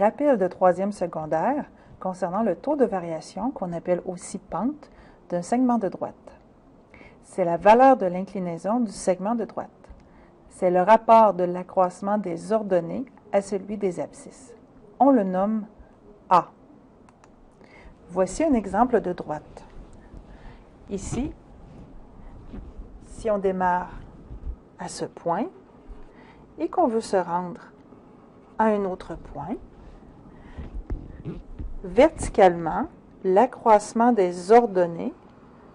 Rappel de troisième secondaire concernant le taux de variation qu'on appelle aussi pente d'un segment de droite. C'est la valeur de l'inclinaison du segment de droite. C'est le rapport de l'accroissement des ordonnées à celui des abscisses. On le nomme A. Voici un exemple de droite. Ici, si on démarre à ce point et qu'on veut se rendre à un autre point, verticalement, l'accroissement des ordonnées,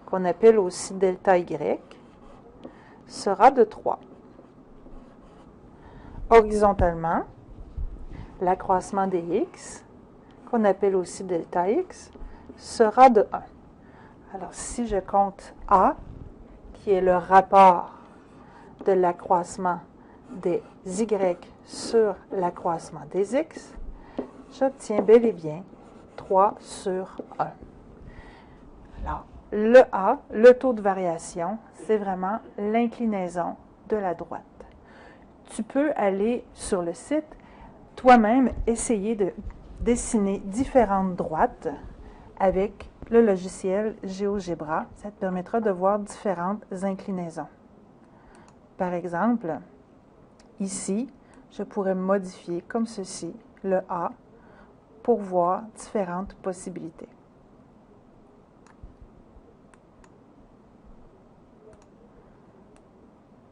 qu'on appelle aussi delta Y, sera de 3. Horizontalement, l'accroissement des X, qu'on appelle aussi delta X, sera de 1. Alors, si je compte A, qui est le rapport de l'accroissement des Y sur l'accroissement des X, j'obtiens bel et bien 3 sur 1. Alors, le A, le taux de variation, c'est vraiment l'inclinaison de la droite. Tu peux aller sur le site, toi-même essayer de dessiner différentes droites avec le logiciel GeoGebra. Ça te permettra de voir différentes inclinaisons. Par exemple, ici, je pourrais modifier comme ceci le A pour voir différentes possibilités.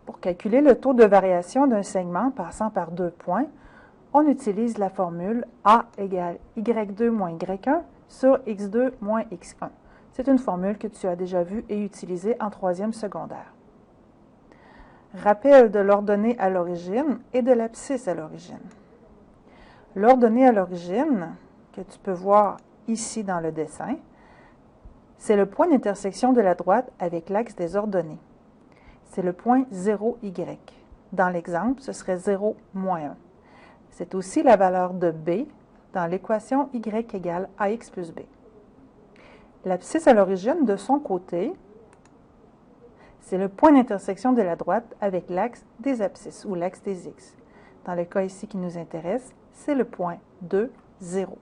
Pour calculer le taux de variation d'un segment passant par 2 points, on utilise la formule A égale Y2 moins Y1 sur X2 moins X1. C'est une formule que tu as déjà vue et utilisée en troisième secondaire. Rappel de l'ordonnée à l'origine et de l'abscisse à l'origine. L'ordonnée à l'origine, que tu peux voir ici dans le dessin, c'est le point d'intersection de la droite avec l'axe des ordonnées. C'est le point 0Y. Dans l'exemple, ce serait 0, moins 1. C'est aussi la valeur de B dans l'équation Y égale AX plus B. L'abscisse à l'origine, de son côté, c'est le point d'intersection de la droite avec l'axe des abscisses ou l'axe des X. Dans le cas ici qui nous intéresse, c'est le point 2, 0.